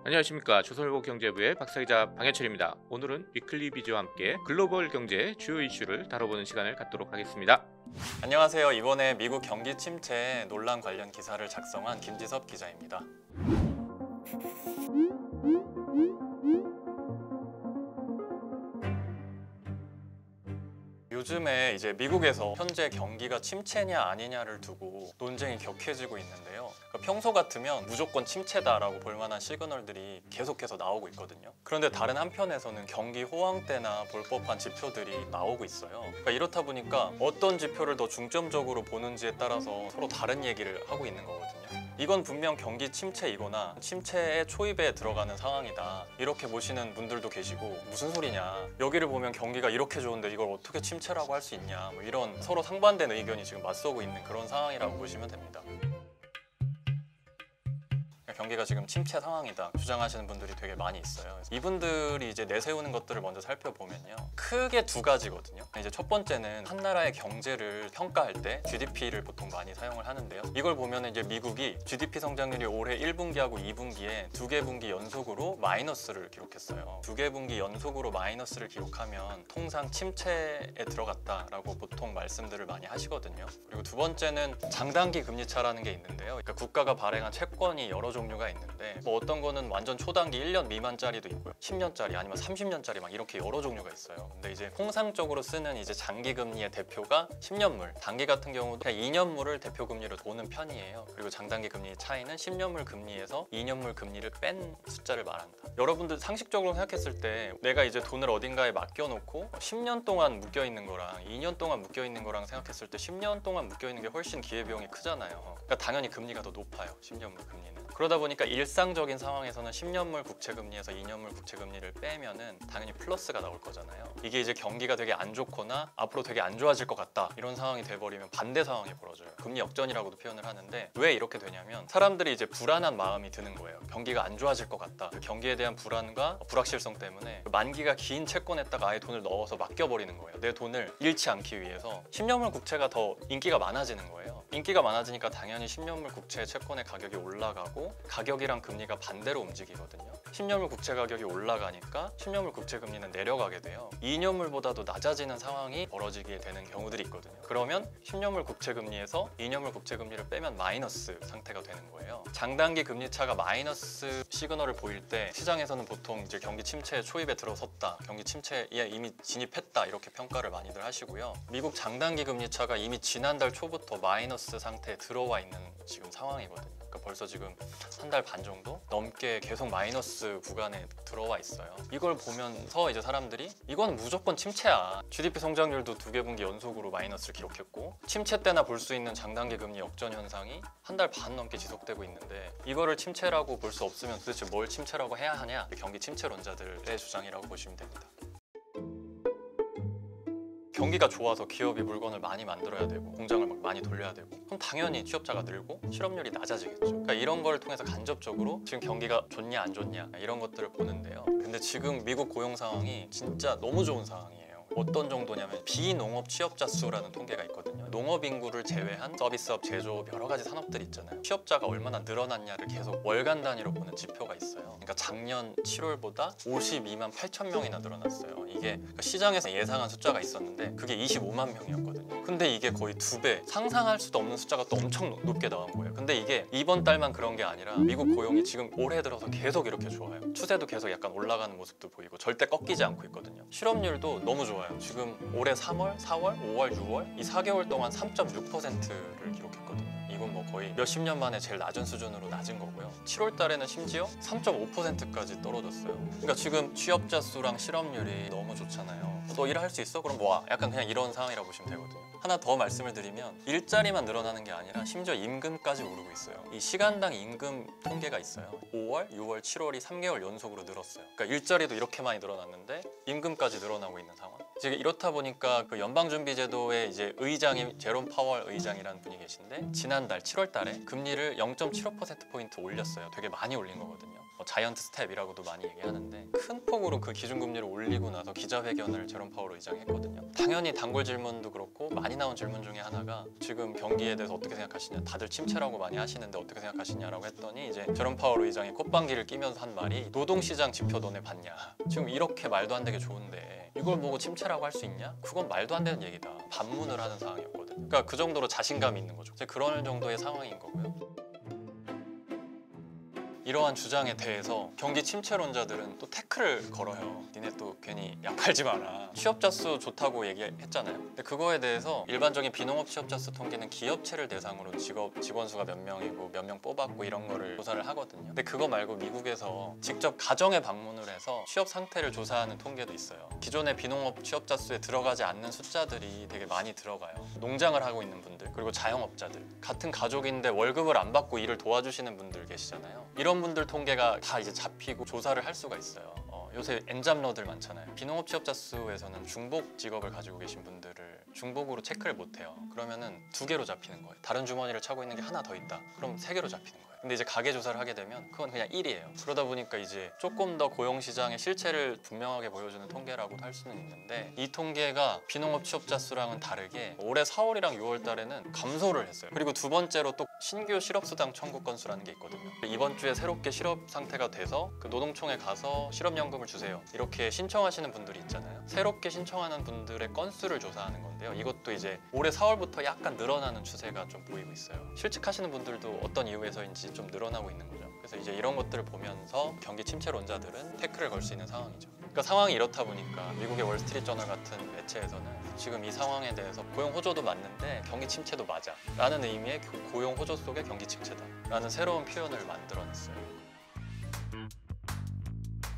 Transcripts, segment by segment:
안녕하십니까. 조선일보 경제부의 박사기자 방해철입니다. 오늘은 위클리 비즈와 함께 글로벌 경제 주요 이슈를 다뤄보는 시간을 갖도록 하겠습니다. 안녕하세요. 이번에 미국 경기 침체 논란 관련 기사를 작성한 김지섭 기자입니다. 요즘에 이제 미국에서 현재 경기가 침체냐 아니냐를 두고 논쟁이 격해지고 있는데요. 평소 같으면 무조건 침체다라고 볼 만한 시그널들이 계속해서 나오고 있거든요. 그런데 다른 한편에서는 경기 호황때나 볼 법한 지표들이 나오고 있어요. 이렇다 보니까 어떤 지표를 더 중점적으로 보는지에 따라서 서로 다른 얘기를 하고 있는 거거든요. 이건 분명 경기 침체이거나 침체의 초입에 들어가는 상황이다, 이렇게 보시는 분들도 계시고, 무슨 소리냐, 여기를 보면 경기가 이렇게 좋은데 이걸 어떻게 침체라고 할 수 있냐, 뭐 이런 서로 상반된 의견이 지금 맞서고 있는 그런 상황이라고 보시면 됩니다. 경기가 지금 침체 상황이다 주장하시는 분들이 되게 많이 있어요. 이분들이 이제 내세우는 것들을 먼저 살펴보면요, 크게 두 가지거든요. 이제 첫 번째는 한 나라의 경제를 평가할 때 GDP를 보통 많이 사용을 하는데요. 이걸 보면 이제 미국이 GDP 성장률이 올해 1분기하고 2분기에 두 개 분기 연속으로 마이너스를 기록했어요. 두 개 분기 연속으로 마이너스를 기록하면 통상 침체에 들어갔다라고 보통 말씀들을 많이 하시거든요. 그리고 두 번째는 장단기 금리 차라는 게 있는데요. 그러니까 국가가 발행한 채권이 여러 종류가 있는데, 뭐 어떤 거는 완전 초단기 1년 미만짜리도 있고요, 10년짜리 아니면 30년짜리 막 이렇게 여러 종류가 있어요. 근데 이제 통상적으로 쓰는 이제 장기 금리의 대표가 10년물, 단기 같은 경우도 그냥 2년물을 대표 금리로 보는 편이에요. 그리고 장단기 금리의 차이는 10년물 금리에서 2년물 금리를 뺀 숫자를 말한다. 여러분들 상식적으로 생각했을 때 내가 이제 돈을 어딘가에 맡겨놓고 10년 동안 묶여있는 거랑 2년 동안 묶여있는 거랑 생각했을 때 10년 동안 묶여있는 게 훨씬 기회비용이 크잖아요. 그러니까 당연히 금리가 더 높아요, 10년물 금리는. 그러다 보니까 일상적인 상황에서는 10년물 국채금리에서 2년물 국채금리를 빼면은 당연히 플러스가 나올 거잖아요. 이게 이제 경기가 되게 안 좋거나 앞으로 되게 안 좋아질 것 같다, 이런 상황이 돼버리면 반대 상황이 벌어져요. 금리 역전이라고도 표현을 하는데, 왜 이렇게 되냐면 사람들이 이제 불안한 마음이 드는 거예요. 경기가 안 좋아질 것 같다. 그 경기에 대한 불안과 불확실성 때문에 만기가 긴 채권에다가 아예 돈을 넣어서 맡겨버리는 거예요. 내 돈을 잃지 않기 위해서 10년물 국채가 더 인기가 많아지는 거예요. 인기가 많아지니까 당연히 10년물 국채 채권의 가격이 올라가고, 가격이랑 금리가 반대로 움직이거든요. 10년물 국채 가격이 올라가니까 10년물 국채 금리는 내려가게 돼요. 2년물보다도 낮아지는 상황이 벌어지게 되는 경우들이 있거든요. 그러면 10년물 국채 금리에서 2년물 국채 금리를 빼면 마이너스 상태가 되는 거예요. 장단기 금리 차가 마이너스 시그널을 보일 때 시장에서는 보통 이제 경기 침체의 초입에 들어섰다, 경기 침체에 이미 진입했다, 이렇게 평가를 많이들 하시고요. 미국 장단기 금리 차가 이미 지난달 초부터 마이너스 상태에 들어와 있는 지금 상황이거든요. 그러니까 벌써 지금 한 달 반 정도 넘게 계속 마이너스 구간에 들어와 있어요. 이걸 보면서 이제 사람들이 이건 무조건 침체야, GDP 성장률도 두 개 분기 연속으로 마이너스를 기록했고 침체 때나 볼 수 있는 장단기 금리 역전 현상이 한 달 반 넘게 지속되고 있는데, 이거를 침체라고 볼 수 없으면 도대체 뭘 침체라고 해야 하냐, 경기 침체론자들의 주장이라고 보시면 됩니다. 경기가 좋아서 기업이 물건을 많이 만들어야 되고 공장을 막 많이 돌려야 되고, 그럼 당연히 취업자가 늘고 실업률이 낮아지겠죠. 그러니까 이런 걸 통해서 간접적으로 지금 경기가 좋냐 안 좋냐 이런 것들을 보는데요. 근데 지금 미국 고용 상황이 진짜 너무 좋은 상황이에요. 어떤 정도냐면 비농업 취업자 수라는 통계가 있거든요. 농업 인구를 제외한 서비스업, 제조업, 여러 가지 산업들이 있잖아요. 취업자가 얼마나 늘어났냐를 계속 월간 단위로 보는 지표가 있어요. 그러니까 작년 7월보다 52만 8천 명이나 늘어났어요. 이게 그러니까 시장에서 예상한 숫자가 있었는데 그게 25만 명이었거든요. 근데 이게 거의 2배, 상상할 수도 없는 숫자가 또 엄청 높게 나온 거예요. 근데 이게 이번 달만 그런 게 아니라 미국 고용이 지금 올해 들어서 계속 이렇게 좋아요. 추세도 계속 약간 올라가는 모습도 보이고 절대 꺾이지 않고 있거든요. 실업률도 너무 좋아요. 지금 올해 3월, 4월, 5월, 6월 이 4개월 동안 3.6%를 기록했거든요. 이건 뭐 거의 몇십 년 만에 제일 낮은 수준으로 낮은 거고요. 7월 달에는 심지어 3.5%까지 떨어졌어요. 그러니까 지금 취업자 수랑 실업률이 너무 좋잖아요. 너 일할 수 있어? 그럼 뭐 약간 그냥 이런 상황이라고 보시면 되거든요. 하나 더 말씀을 드리면 일자리만 늘어나는 게 아니라 심지어 임금까지 오르고 있어요. 이 시간당 임금 통계가 있어요. 5월, 6월, 7월이 3개월 연속으로 늘었어요. 그러니까 일자리도 이렇게 많이 늘어났는데 임금까지 늘어나고 있는 상황. 지금 이렇다 보니까 그 연방준비제도의 이제 의장이 제롬 파월 의장이라는 분이 계신데, 지난달 7월 달에 금리를 0.75%포인트 올렸어요. 되게 많이 올린 거거든요. 자이언트 스텝이라고도 많이 얘기하는데 큰 폭으로 그 기준금리를 올리고 나서 기자회견을 제롬 파월 의장이 했거든요. 당연히 단골 질문도 그렇고 많이 나온 질문 중에 하나가 지금 경기에 대해서 어떻게 생각하시냐, 다들 침체라고 많이 하시는데 어떻게 생각하시냐라고 했더니 이제 제롬 파월 의장이 콧방귀를 끼면서 한 말이 노동시장 지표 너네 봤냐, 지금 이렇게 말도 안 되게 좋은데 이걸 보고 침체라고 할 수 있냐? 그건 말도 안 되는 얘기다. 반문을 하는 상황이었거든요. 그러니까 그 정도로 자신감이 있는 거죠. 이제 그런 정도의 상황인 거고요. 이러한 주장에 대해서 경기 침체론자들은 또 태클을 걸어요. 니네 또 괜히 약 팔지 마라. 취업자 수 좋다고 얘기했잖아요. 근데 그거에 대해서 일반적인 비농업 취업자 수 통계는 기업체를 대상으로 직원 수가 몇 명이고 몇 명 뽑았고 이런 거를 조사를 하거든요. 근데 그거 말고 미국에서 직접 가정에 방문을 해서 취업 상태를 조사하는 통계도 있어요. 기존의 비농업 취업자 수에 들어가지 않는 숫자들이 되게 많이 들어가요. 농장을 하고 있는 분들, 그리고 자영업자들, 같은 가족인데 월급을 안 받고 일을 도와주시는 분들 계시잖아요. 이런 분들 통계가 다 이제 잡히고 조사를 할 수가 있어요. 요새 엔잡러들 많잖아요. 비농업 취업자 수에서는 중복 직업을 가지고 계신 분들을 중복으로 체크를 못해요. 그러면은 2개로 잡히는 거예요. 다른 주머니를 차고 있는 게 하나 더 있다. 그럼 3개로 잡히는 거예요. 근데 이제 가계 조사를 하게 되면 그건 그냥 1이에요. 그러다 보니까 이제 조금 더 고용시장의 실체를 분명하게 보여주는 통계라고도 할 수는 있는데, 이 통계가 비농업 취업자 수랑은 다르게 올해 4월이랑 6월 달에는 감소를 했어요. 그리고 두 번째로 또 신규 실업수당 청구 건수라는 게 있거든요. 이번 주에 새롭게 실업 상태가 돼서 그 노동청에 가서 실업연금을 주세요, 이렇게 신청하시는 분들이 있잖아요. 새롭게 신청하는 분들의 건수를 조사하는 건데요. 이것도 이제 올해 4월부터 약간 늘어나는 추세가 좀 보이고 있어요. 실직하시는 분들도 어떤 이유에서인지 좀 늘어나고 있는 거죠. 그래서 이제 이런 것들을 보면서 경기 침체론자들은 태클을 걸 수 있는 상황이죠. 그러니까 상황이 이렇다 보니까 미국의 월스트리트 저널 같은 매체에서는 지금 이 상황에 대해서 고용 호조도 맞는데 경기 침체도 맞아 라는 의미의 고용 호조 속의 경기 침체다 라는 새로운 표현을 만들어냈어요.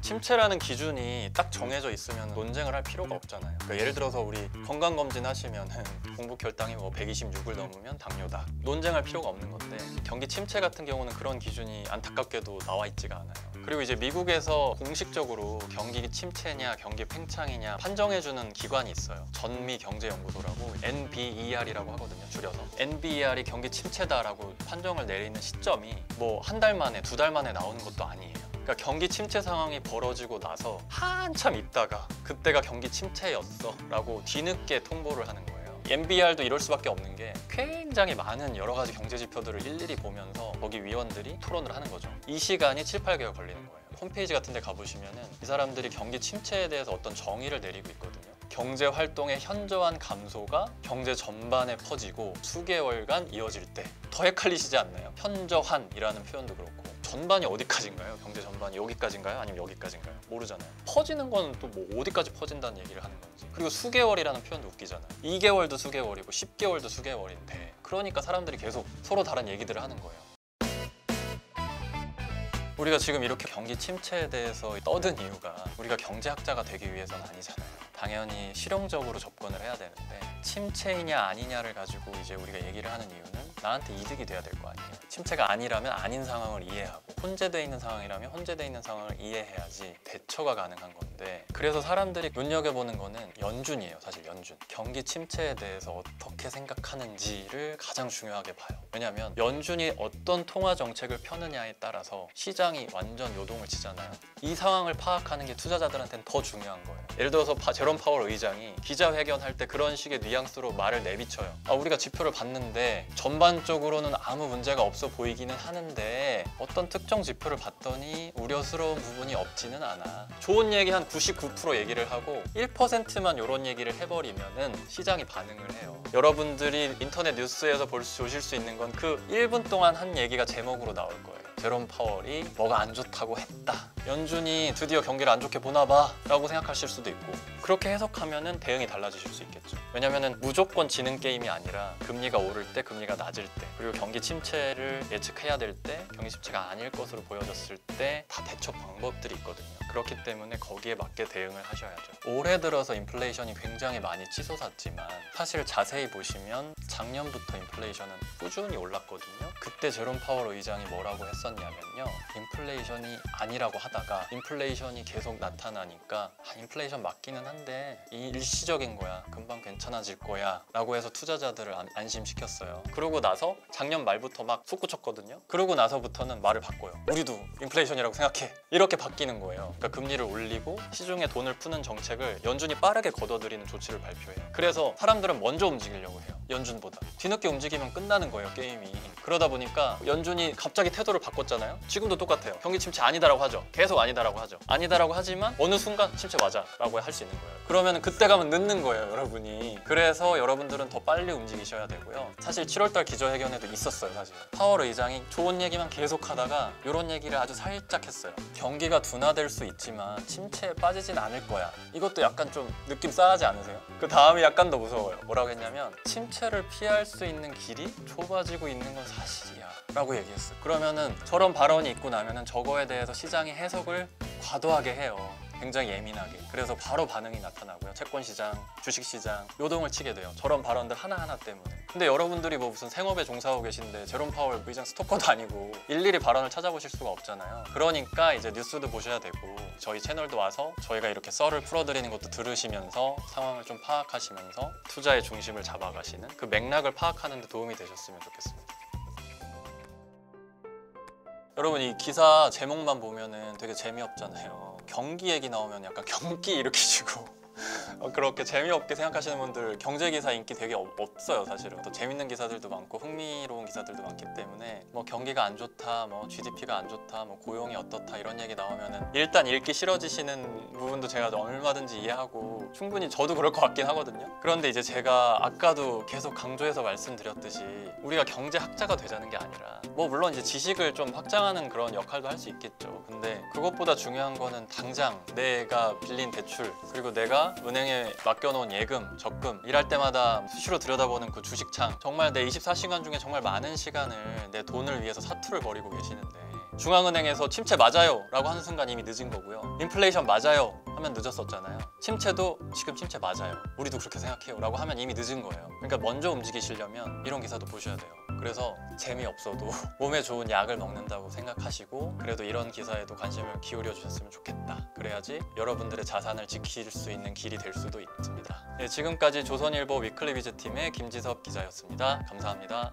침체라는 기준이 딱 정해져 있으면 논쟁을 할 필요가 없잖아요. 그러니까 예를 들어서 우리 건강검진 하시면은 공복 혈당이 뭐 126을 넘으면 당뇨다, 논쟁할 필요가 없는 건데 경기 침체 같은 경우는 그런 기준이 안타깝게도 나와 있지가 않아요. 그리고 이제 미국에서 공식적으로 경기 침체냐 경기 팽창이냐 판정해주는 기관이 있어요. 전미경제연구소라고 NBER이라고 하거든요, 줄여서. NBER이 경기 침체다라고 판정을 내리는 시점이 뭐 한 달 만에, 2달 만에 나오는 것도 아니에요. 그러니까 경기 침체 상황이 벌어지고 나서 한참 있다가 그때가 경기 침체였어 라고 뒤늦게 통보를 하는 거예요. NBR도 이럴 수밖에 없는 게 굉장히 많은 여러 가지 경제 지표들을 일일이 보면서 거기 위원들이 토론을 하는 거죠. 이 시간이 7, 8개월 걸리는 거예요. 홈페이지 같은 데 가보시면은 이 사람들이 경기 침체에 대해서 어떤 정의를 내리고 있거든요. 경제 활동의 현저한 감소가 경제 전반에 퍼지고 수개월간 이어질 때. 더 헷갈리시지 않나요? 현저한이라는 표현도 그렇고 전반이 어디까지인가요? 경제 전반이 여기까지인가요? 아니면 여기까지인가요? 모르잖아요. 퍼지는 건 또 뭐 어디까지 퍼진다는 얘기를 하는 건지. 그리고 수개월이라는 표현도 웃기잖아요. 2개월도 수개월이고 10개월도 수개월인데, 그러니까 사람들이 계속 서로 다른 얘기들을 하는 거예요. 우리가 지금 이렇게 경기 침체에 대해서 떠든 이유가 우리가 경제학자가 되기 위해서는 아니잖아요. 당연히 실용적으로 접근을 해야 되는데, 침체이냐 아니냐를 가지고 이제 우리가 얘기를 하는 이유는 나한테 이득이 돼야 될 거 아니에요. 침체가 아니라면 아닌 상황을 이해하고, 혼재되어 있는 상황이라면 혼재되어 있는 상황을 이해해야지 대처가 가능한 건데, 그래서 사람들이 눈여겨보는 거는 연준이에요. 사실 연준. 경기 침체에 대해서 어떻게 생각하는지를 가장 중요하게 봐요. 왜냐하면 연준이 어떤 통화 정책을 펴느냐에 따라서 시장이 완전 요동을 치잖아요. 이 상황을 파악하는 게 투자자들한테는 더 중요한 거예요. 예를 들어서 제롬 파월 의장이 기자회견할 때 그런 식의 뉘앙스로 말을 내비쳐요. 우리가 지표를 봤는데 전반적으로는 아무 문제가 없어 보이기는 하는데 어떤 특정 지표를 봤더니 우려스러운 부분이 없지는 않아. 좋은 얘기 한 99% 얘기를 하고 1%만 이런 얘기를 해버리면은 시장이 반응을 해요. 여러분들이 인터넷 뉴스에서 보실 수 있는 건 그 1분 동안 한 얘기가 제목으로 나올 거예요. 제롬 파월이 뭐가 안 좋다고 했다, 연준이 드디어 경기를 안 좋게 보나 봐 라고 생각하실 수도 있고, 그렇게 해석하면은 대응이 달라지실 수 있겠죠. 왜냐면은 무조건 지는 게임이 아니라 금리가 오를 때, 금리가 낮을 때, 그리고 경기 침체를 예측해야 될 때, 경기 침체가 아닐 것으로 보여졌을 때 다 대처 방법들이 있거든요. 그렇기 때문에 거기에 맞게 대응을 하셔야죠. 올해 들어서 인플레이션이 굉장히 많이 치솟았지만 사실 자세히 보시면 작년부터 인플레이션은 꾸준히 올랐거든요. 그때 제롬 파월 의장이 뭐라고 했었냐면요, 인플레이션이 아니라고 하다 하다가 인플레이션이 계속 나타나니까 인플레이션 맞기는 한데 이 일시적인 거야, 금방 괜찮아질 거야 라고 해서 투자자들을 안심시켰어요. 그러고 나서 작년 말부터 막 솟구쳤거든요. 그러고 나서부터는 말을 바꿔요. 우리도 인플레이션이라고 생각해, 이렇게 바뀌는 거예요. 그러니까 금리를 올리고 시중에 돈을 푸는 정책을 연준이 빠르게 걷어들이는 조치를 발표해요. 그래서 사람들은 먼저 움직이려고 해요, 연준보다. 뒤늦게 움직이면 끝나는 거예요, 게임이. 그러다 보니까 연준이 갑자기 태도를 바꿨잖아요. 지금도 똑같아요. 경기 침체 아니다라고 하죠. 계속 아니다라고 하죠. 아니다라고 하지만 어느 순간 침체 맞아 라고 할 수 있는 거예요. 그러면 그때 가면 늦는 거예요, 여러분이. 그래서 여러분들은 더 빨리 움직이셔야 되고요. 사실 7월달 기조회견에도 있었어요. 사실 파월 의장이 좋은 얘기만 계속 하다가 이런 얘기를 아주 살짝 했어요. 경기가 둔화될 수 있지만 침체에 빠지진 않을 거야. 이것도 약간 좀 느낌 싸하지 않으세요? 그 다음이 약간 더 무서워요. 뭐라고 했냐면 침체를 피할 수 있는 길이 좁아지고 있는 건 사실이야 라고 얘기했어요. 그러면은 저런 발언이 있고 나면은 저거에 대해서 시장이 해석을 과도하게 해요. 굉장히 예민하게. 그래서 바로 반응이 나타나고요. 채권시장, 주식시장 요동을 치게 돼요. 저런 발언들 하나하나 때문에. 근데 여러분들이 뭐 무슨 생업에 종사하고 계신데 제롬 파월 의장 스토커도 아니고 일일이 발언을 찾아보실 수가 없잖아요. 그러니까 이제 뉴스도 보셔야 되고 저희 채널도 와서 저희가 이렇게 썰을 풀어드리는 것도 들으시면서 상황을 좀 파악하시면서 투자의 중심을 잡아가시는 그 맥락을 파악하는 데 도움이 되셨으면 좋겠습니다. 여러분, 이 기사 제목만 보면은 되게 재미없잖아요. 경기 얘기 나오면 약간 경기 일으키시고 그렇게 재미없게 생각하시는 분들, 경제 기사 인기 되게 없어요. 사실은 또 재밌는 기사들도 많고 흥미로운 기사들도 많기 때문에 뭐 경기가 안 좋다, 뭐 GDP가 안 좋다, 뭐 고용이 어떻다 이런 얘기 나오면은 일단 읽기 싫어지시는 부분도 제가 얼마든지 이해하고 충분히 저도 그럴 것 같긴 하거든요. 그런데 이제 제가 아까도 계속 강조해서 말씀드렸듯이 우리가 경제학자가 되자는 게 아니라 뭐 물론 이제 지식을 좀 확장하는 그런 역할도 할 수 있겠죠. 근데 그것보다 중요한 거는 당장 내가 빌린 대출, 그리고 내가 은행에 맡겨놓은 예금, 적금, 일할 때마다 수시로 들여다보는 그 주식창, 정말 내 24시간 중에 정말 많은 시간을 내 돈을 위해서 사투를 벌이고 계시는데 중앙은행에서 침체 맞아요 라고 하는 순간 이미 늦은 거고요. 인플레이션 맞아요 하면 늦었었잖아요. 침체도 지금 침체 맞아요, 우리도 그렇게 생각해요 라고 하면 이미 늦은 거예요. 그러니까 먼저 움직이시려면 이런 기사도 보셔야 돼요. 그래서 재미없어도 몸에 좋은 약을 먹는다고 생각하시고 그래도 이런 기사에도 관심을 기울여 주셨으면 좋겠다. 그래야지 여러분들의 자산을 지킬 수 있는 길이 될 수도 있습니다. 네, 지금까지 조선일보 위클리 비즈 팀의 김지섭 기자였습니다. 감사합니다.